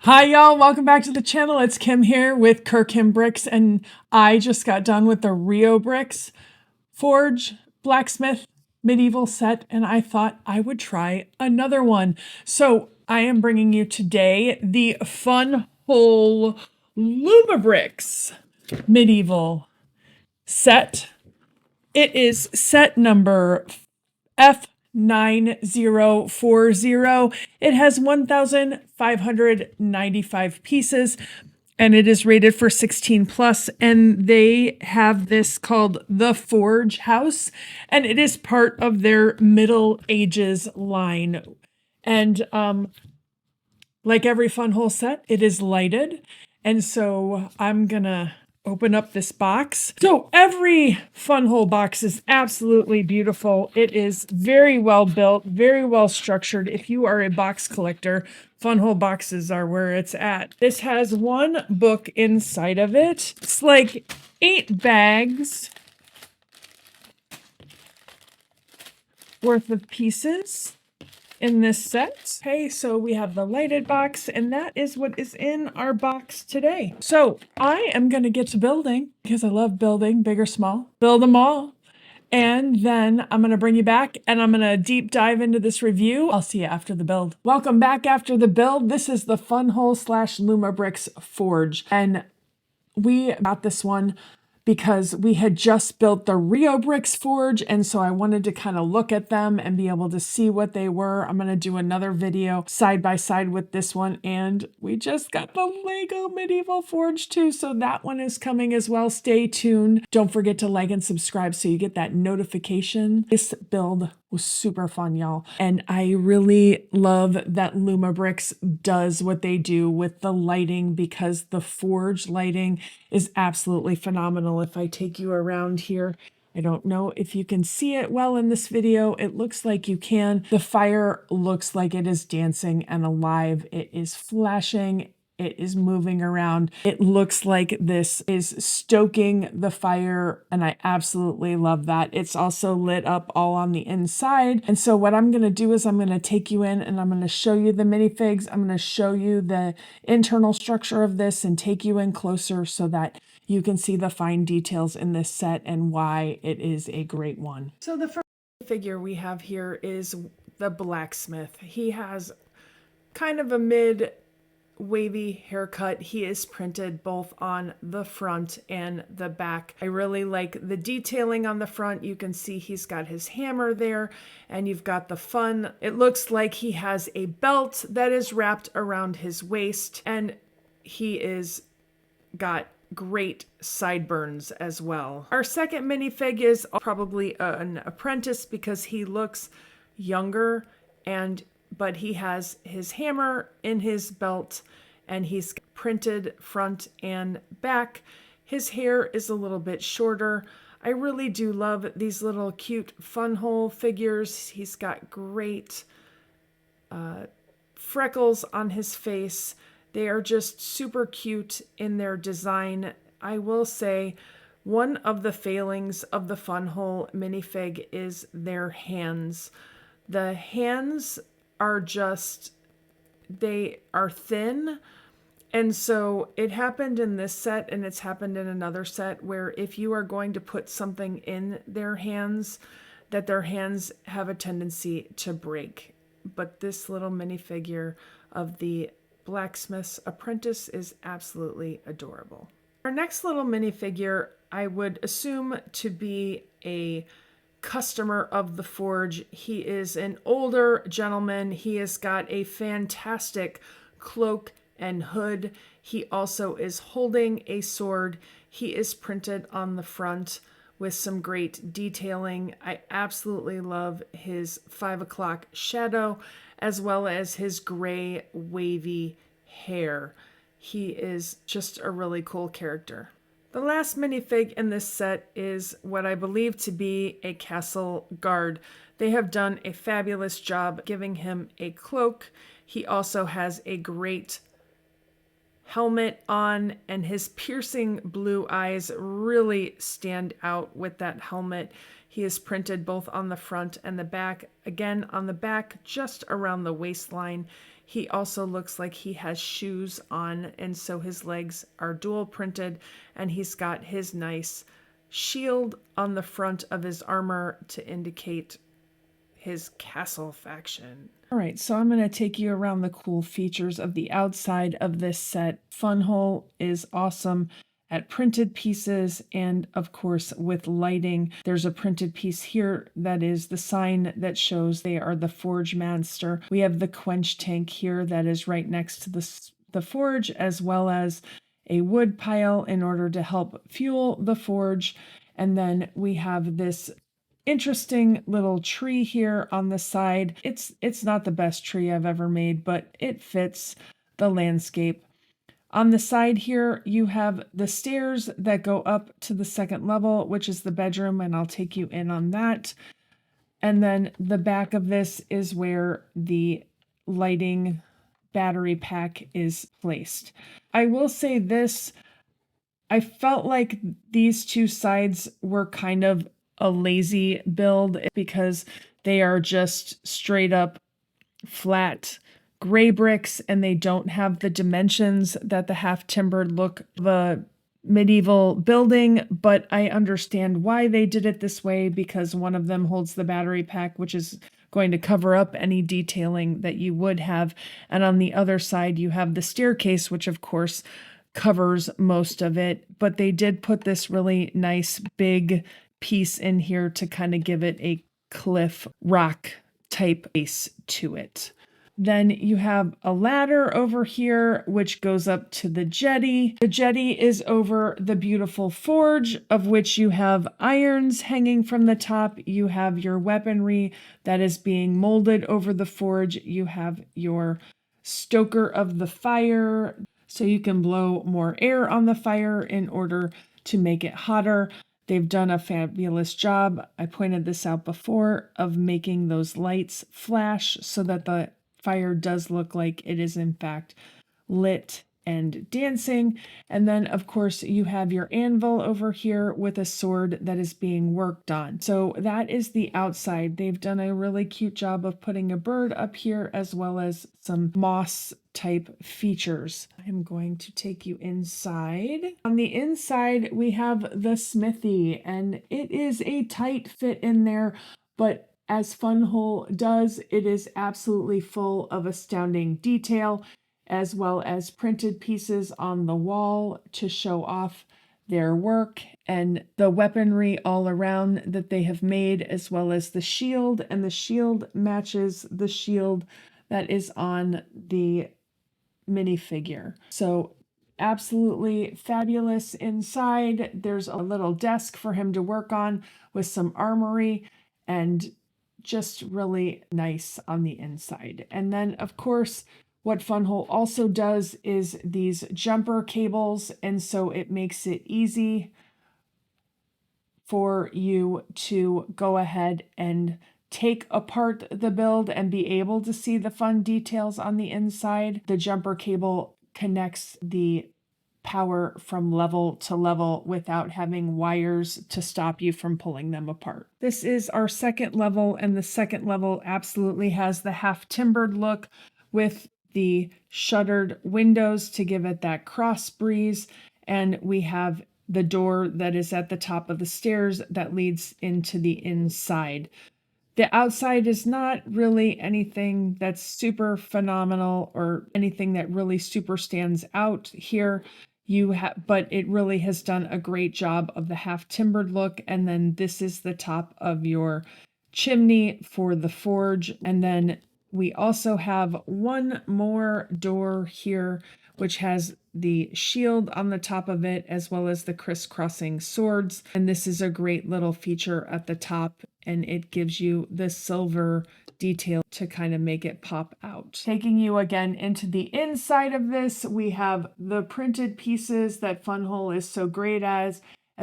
Hi y'all, welcome back to the channel. It's Kim here with Bricks, and I just got done with the Lumibricks Forge Blacksmith medieval set, and I thought I would try another one. So I am bringing you today the Funwhole Lumibricks medieval set. It is set number F9040. It has 1,595 pieces and it is rated for 16 plus. And they have this called the Forge House, and it is part of their Middle Ages line. And like every Funwhole set, it is lighted. And so I'm gonna open up this box. So every Funwhole box is absolutely beautiful. It is very well built, very well structured. If you are a box collector, Funwhole boxes are where it's at. This has one book inside of it. It's like 8 bags worth of pieces in this set. Okay, so we have the lighted box, and that is what is in our box today. So I am going to get to building because I love building, big or small. Build them all. And then I'm going to bring you back and I'm going to deep dive into this review. I'll see you after the build. Welcome back after the build. This is the Funwhole / Lumibricks Forge. And we got this one because we had just built the Lumibricks Forge, and so I wanted to kind of look at them and be able to see what they were. I'm going to do another video side by side with this one, and we just got the Lego Medieval Forge too, so that one is coming as well. Stay tuned. Don't forget to like and subscribe so you get that notification. This build was super fun, y'all, and I really love that Lumibricks does what they do with the lighting, because the Forge lighting is absolutely phenomenal. If I take you around here, I don't know if you can see it well in this video. It looks like you can. The fire looks like it is dancing and alive. It is flashing. It is moving around. It looks like this is stoking the fire, and I absolutely love that. It's also lit up all on the inside. And so what I'm going to do is I'm going to take you in and I'm going to show you the minifigs. I'm going to show you the internal structure of this and take you in closer so that you can see the fine details in this set and why it is a great one. So the first figure we have here is the blacksmith. He has kind of a mid wavy haircut. He is printed both on the front and the back. I really like the detailing on the front. You can see he's got his hammer there, and you've got the fun. It looks like he has a belt that is wrapped around his waist, and he is got great sideburns as well. Our second minifig is probably an apprentice because he looks younger, but he has his hammer in his belt and he's printed front and back. His hair is a little bit shorter. I really do love these little cute Funwhole figures. He's got great freckles on his face. They are just super cute in their design. I will say one of the failings of the Funwhole minifig is their hands. The hands are just, they are thin. And so it happened in this set, and it's happened in another set, where if you are going to put something in their hands, that their hands have a tendency to break. But this little minifigure of the blacksmith's apprentice is absolutely adorable. Our next little minifigure, I would assume to be a customer of the Forge. He is an older gentleman. He has got a fantastic cloak and hood. He also is holding a sword. He is printed on the front with some great detailing. I absolutely love his 5 o'clock shadow as well as his gray wavy hair. He is just a really cool character. The last minifig in this set is what I believe to be a castle guard. They have done a fabulous job giving him a cloak. He also has a great helmet on, and his piercing blue eyes really stand out with that helmet. He is printed both on the front and the back. Again, on the back, just around the waistline, He also looks like he has shoes on, and so his legs are dual printed, and he's got his nice shield on the front of his armor to indicate his castle faction. All right, so I'm going to take you around the cool features of the outside of this set. Funwhole is awesome at printed pieces and, of course, with lighting. There's a printed piece here that is the sign that shows they are the Forge Master. We have the quench tank here that is right next to the forge, as well as a wood pile in order to help fuel the forge. And then we have this interesting little tree here on the side. It's not the best tree I've ever made, but it fits the landscape. On the side here, you have the stairs that go up to the second level, which is the bedroom, and I'll take you in on that. And then the back of this is where the lighting battery pack is placed. I will say this, I felt like these two sides were kind of a lazy build because they are just straight up flat gray bricks and they don't have the dimensions that the half timbered look of a medieval building, but I understand why they did it this way because one of them holds the battery pack, which is going to cover up any detailing that you would have, and on the other side you have the staircase, which of course covers most of it, but they did put this really nice big piece in here to kind of give it a cliff rock type base to it. Then you have a ladder over here, which goes up to the jetty. The jetty is over the beautiful forge, of which you have irons hanging from the top. You have your weaponry that is being molded over the forge. You have your stoker of the fire, so you can blow more air on the fire in order to make it hotter. They've done a fabulous job, I pointed this out before, of making those lights flash so that the fire does look like it is in fact lit and dancing. And then of course you have your anvil over here with a sword that is being worked on. So that is the outside. They've done a really cute job of putting a bird up here as well as some moss type features. I'm going to take you inside. On the inside we have the smithy, and it is a tight fit in there, but as Funwhole does, it is absolutely full of astounding detail, as well as printed pieces on the wall to show off their work and the weaponry all around that they have made, as well as the shield. And the shield matches the shield that is on the minifigure. So absolutely fabulous inside. There's a little desk for him to work on with some armory, and just really nice on the inside. And then of course what Funwhole also does is these jumper cables, and so it makes it easy for you to go ahead and take apart the build and be able to see the fun details on the inside. The jumper cable connects the power from level to level without having wires to stop you from pulling them apart. This is our second level, and the second level absolutely has the half timbered look with the shuttered windows to give it that cross breeze, and we have the door that is at the top of the stairs that leads into the inside. The outside is not really anything that's super phenomenal or anything that really super stands out here. But it really has done a great job of the half timbered look. And then this is the top of your chimney for the forge. And then we also have one more door here, which has the shield on the top of it, as well as the crisscrossing swords. And this is a great little feature at the top, and it gives you the silver detail to kind of make it pop out. Taking you again into the inside of this, we have the printed pieces that Funwhole is so great as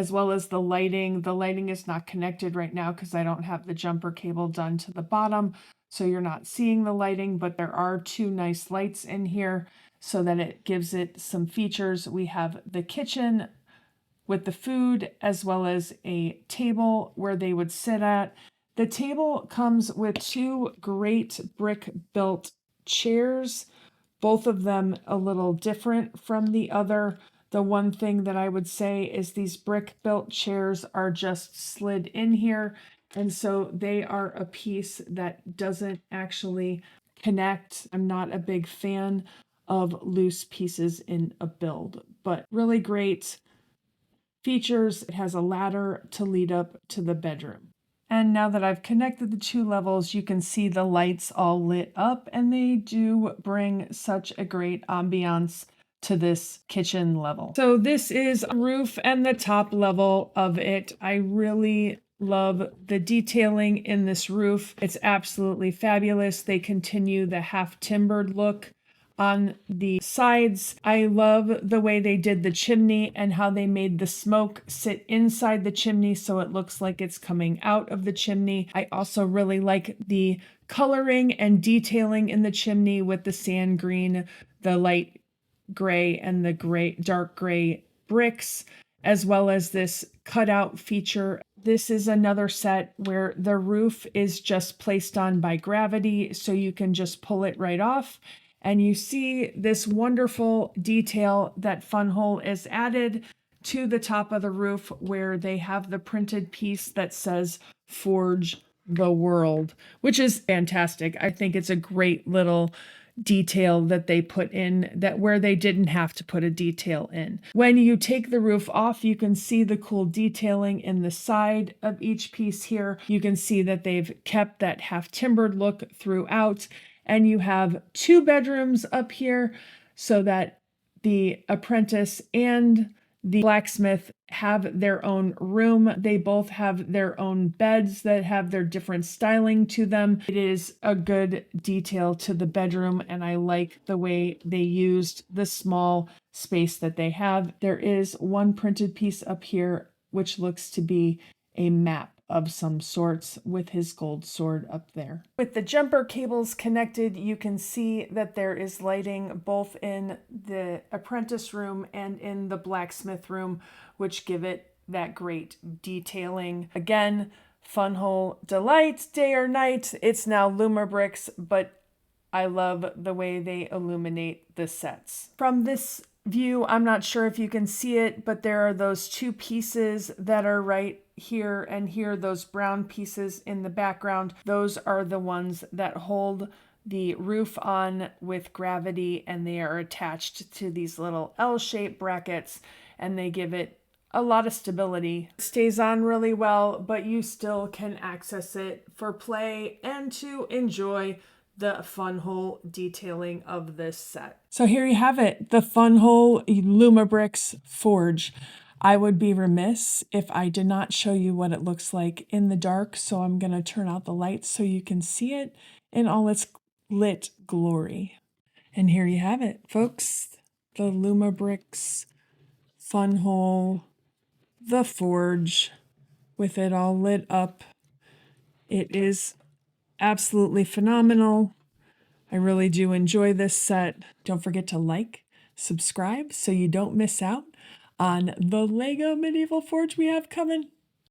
well as the lighting. The lighting is not connected right now because I don't have the jumper cable done to the bottom, so you're not seeing the lighting, but there are two nice lights in here so that it gives it some features. We have the kitchen with the food, as well as a table where they would sit at. The table comes with two great brick built chairs both of them a little different from the other. The one thing that I would say is these brick built chairs are just slid in here. And so they are a piece that doesn't actually connect. I'm not a big fan of loose pieces in a build, but really great features. It has a ladder to lead up to the bedroom. And now that I've connected the two levels, you can see the lights all lit up, and they do bring such a great ambiance to this kitchen level. So this is a roof and the top level of it. I really love the detailing in this roof. It's absolutely fabulous. They continue the half timbered look on the sides. I love the way they did the chimney and how they made the smoke sit inside the chimney so it looks like it's coming out of the chimney. I also really like the coloring and detailing in the chimney with the sand green, the light gray, and the dark gray bricks, as well as this cutout feature. This is another set where the roof is just placed on by gravity, so you can just pull it right off. And you see this wonderful detail that Funwhole is added to the top of the roof, where they have the printed piece that says "Forge the World," which is fantastic. I think it's a great little detail that they put in that where they didn't have to put a detail in. When you take the roof off, you can see the cool detailing in the side of each piece here. You can see that they've kept that half timbered look throughout, and you have two bedrooms up here so that the apprentice and the blacksmith have their own room. They both have their own beds that have their different styling to them. It is a good detail to the bedroom, and I like the way they used the small space that they have. There is one printed piece up here, which looks to be a map of some sorts with his gold sword up there. With the jumper cables connected, you can see that there is lighting both in the apprentice room and in the blacksmith room, which give it that great detailing. Again, Funwhole delight, day or night. It's now Lumibricks, but I love the way they illuminate the sets. From this view, I'm not sure if you can see it, but there are those two pieces that are right here and here, those brown pieces in the background. Those are the ones that hold the roof on with gravity, and they are attached to these little L-shaped brackets, and they give it a lot of stability. It stays on really well, but you still can access it for play and to enjoy the Funwhole detailing of this set. So here you have it, the Funwhole Lumibricks Forge. I would be remiss if I did not show you what it looks like in the dark, so I'm going to turn out the lights so you can see it in all its lit glory. And here you have it, folks, the Lumibricks Funwhole, the Forge, with it all lit up. It is absolutely phenomenal. I really do enjoy this set. Don't forget to like, subscribe so you don't miss out on the Lego Medieval Forge we have coming.